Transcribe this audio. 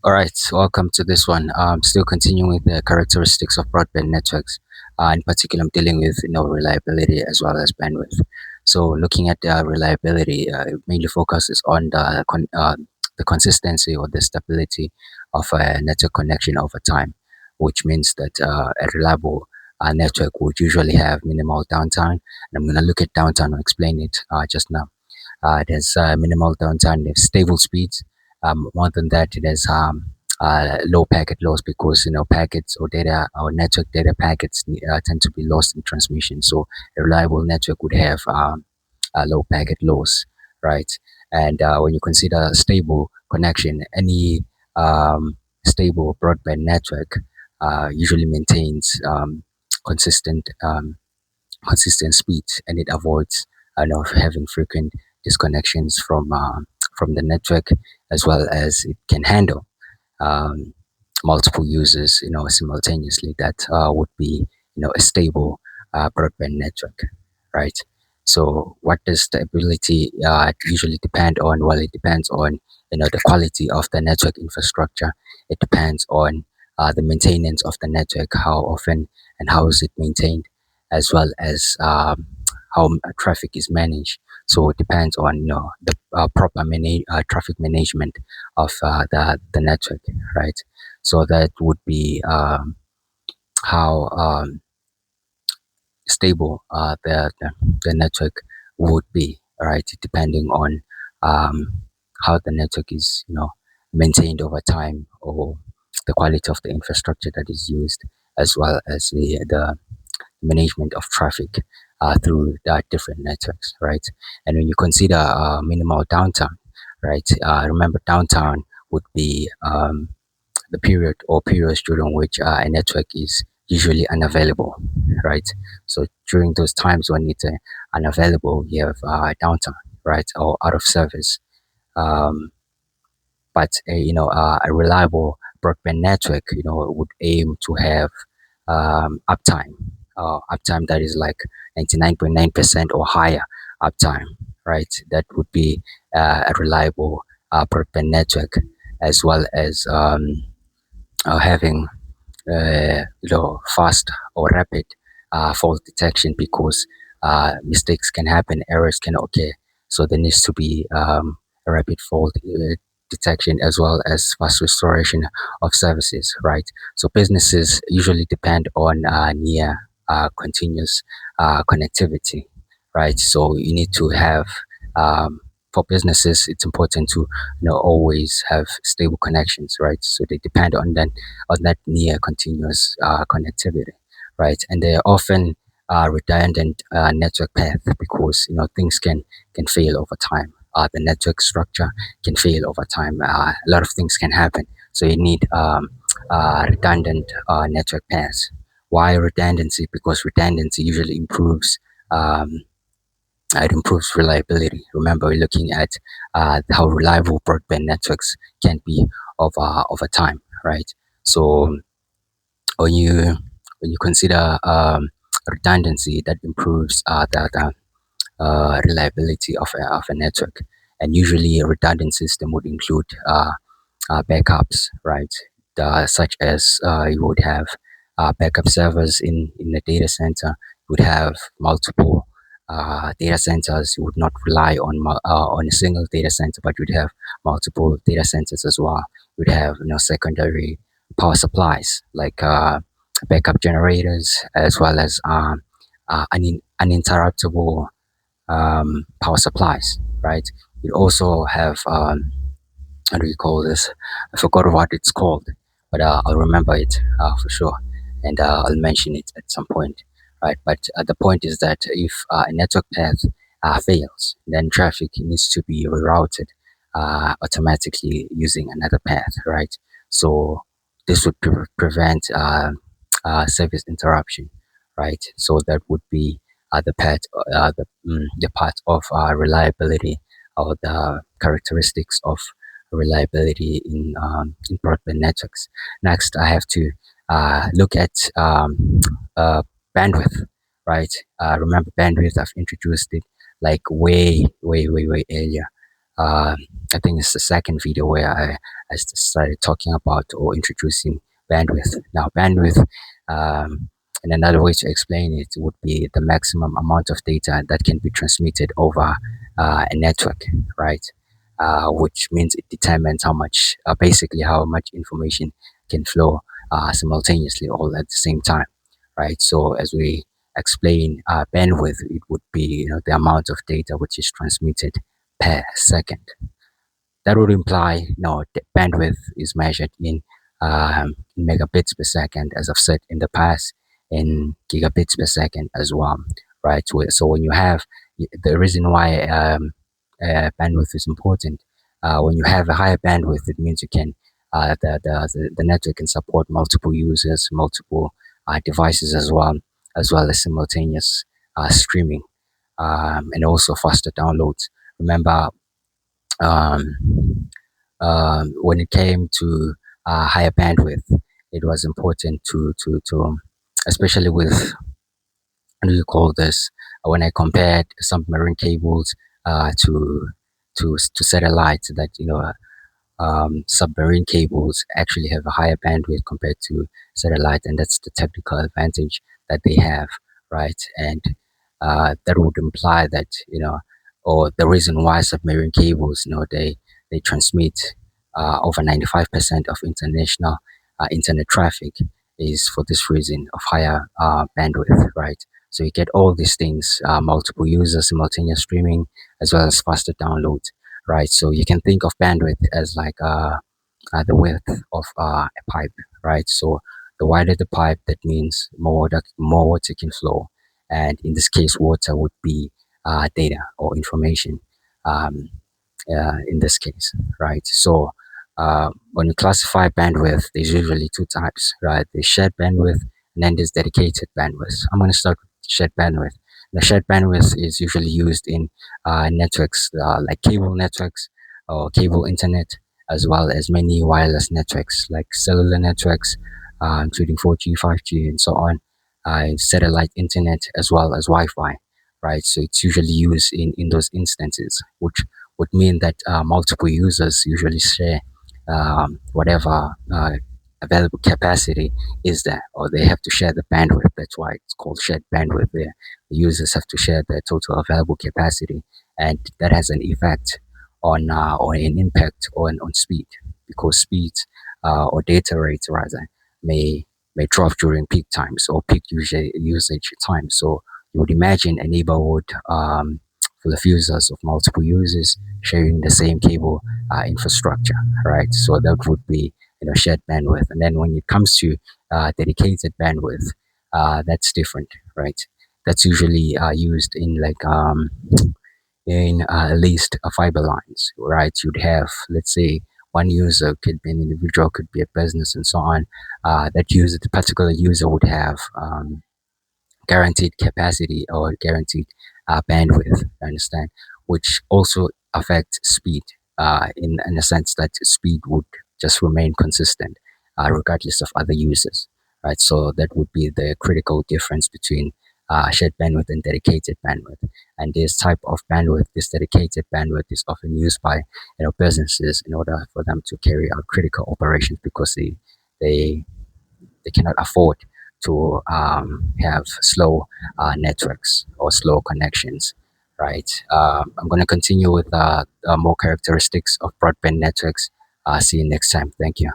All right, welcome to this one. Still continuing with the characteristics of broadband networks. In particular, I'm dealing with reliability as well as bandwidth. So, looking at the reliability, it mainly focuses on the consistency or the stability of a network connection over time, which means that a reliable network would usually have minimal downtime. And I'm going to look at downtime and explain it just now. There's minimal downtime, there's stable speeds. More than that, there's low packet loss because packets or data or network data packets tend to be lost in transmission. So a reliable network would have a low packet loss, right? And when you consider stable connection, any stable broadband network usually maintains consistent consistent speed, and it avoids having frequent disconnections from the network, as well as it can handle um, multiple users simultaneously. That would be a stable broadband network, right? So what does the ability usually depend on? Well, it depends on the quality of the network infrastructure. It depends on the maintenance of the network, how often and how is it maintained, as well as how traffic is managed. So it depends on the proper traffic management of the network, right? So that would be how stable the network would be, right? Depending on how the network is maintained over time, or the quality of the infrastructure that is used, as well as the management of traffic through the different networks, right? And when you consider minimal downtime, right? Remember, downtime would be the period or periods during which a network is usually unavailable, right? So during those times when it's unavailable, you have downtime, right, or out of service. Um, but a reliable broadband network would aim to have uptime, uptime that is like 99.9% or higher uptime, right? That would be a reliable broadband network, as well as having fast or rapid fault detection, because mistakes can happen, errors can occur. So there needs to be a rapid fault detection, as well as fast restoration of services, right? So businesses usually depend on near continuous connectivity, right? So you need to have for businesses, it's important to always have stable connections, right? So they depend on that near continuous connectivity, right? And they're often redundant network path, because things can fail over time. The network structure can fail over time. A lot of things can happen, so you need redundant network paths. Why redundancy? Because redundancy usually improves. It improves reliability. Remember, we're looking at how reliable broadband networks can be over time, right? So when you consider redundancy, that improves the reliability of a network. And usually a redundant system would include backups, right? Such as you would have backup servers in the data center. You would have multiple data centers. You would not rely on a single data center, but you'd have multiple data centers as well. You'd have secondary power supplies, like backup generators, as well as uninterruptible power supplies, right? You also have how do you call this? I forgot what it's called, but I'll remember it for sure, and I'll mention it at some point, right? But the point is that if a network path fails, then traffic needs to be rerouted automatically using another path, right? So this would prevent service interruption, right? So that would be the part of reliability, or the characteristics of reliability in broadband networks. Next, I have to look at uh, bandwidth, right? Remember bandwidth, I've introduced it like way earlier. uh, I think it's the second video where I started talking about or introducing bandwidth. Now, bandwidth, and another way to explain it would be the maximum amount of data that can be transmitted over a network, right? Which means it determines how much, basically, how much information can flow simultaneously all at the same time, right? So, as we explain bandwidth, it would be the amount of data which is transmitted per second. That would imply no, the bandwidth is measured in megabits per second, as I've said in the past, in gigabits per second as well, right? So when you have the reason why bandwidth is important, when you have a higher bandwidth, it means you can the network can support multiple users, multiple devices as well as simultaneous streaming, and also faster downloads. Remember, um, when it came to higher bandwidth, it was important to especially with, what do you call this? When I compared submarine cables to satellites, that submarine cables actually have a higher bandwidth compared to satellite, and that's the technical advantage that they have, right? And that would imply that or the reason why submarine cables, they transmit over 95% of international internet traffic is for this reason of higher bandwidth, right? So you get all these things, multiple users, simultaneous streaming, as well as faster downloads, right? So you can think of bandwidth as like the width of a pipe, right? So the wider the pipe, that means more water can flow, and in this case, water would be data or information. Um, in this case, right? So when you classify bandwidth, there's usually two types, right? There's shared bandwidth and then there's dedicated bandwidth. I'm going to start with shared bandwidth. The shared bandwidth is usually used in networks like cable networks or cable internet, as well as many wireless networks like cellular networks, including 4G, 5G, and so on, satellite internet, as well as Wi-Fi, right? So it's usually used in those instances, which would mean that multiple users usually share whatever available capacity is there, or they have to share the bandwidth. That's why it's called shared bandwidth. There, the users have to share the total available capacity, and that has an effect on or an impact on speed, because speed or data rates rather may drop during peak times or peak usage times. So you would imagine a neighborhood full of users of multiple users sharing the same cable infrastructure, right? So that would be shared bandwidth. And then when it comes to dedicated bandwidth, that's different, right? That's usually used in like in at least fiber lines, right? You'd have, let's say, one user could be an individual, could be a business, and so on. That user, the particular user, would have guaranteed capacity or guaranteed bandwidth, I understand, which also affects speed in a sense that speed would just remain consistent regardless of other users, right? So that would be the critical difference between shared bandwidth and dedicated bandwidth. And this type of bandwidth, this dedicated bandwidth, is often used by businesses in order for them to carry out critical operations, because they they cannot afford to have slow networks or slow connections, right? I'm going to continue with more characteristics of broadband networks. See you next time. Thank you.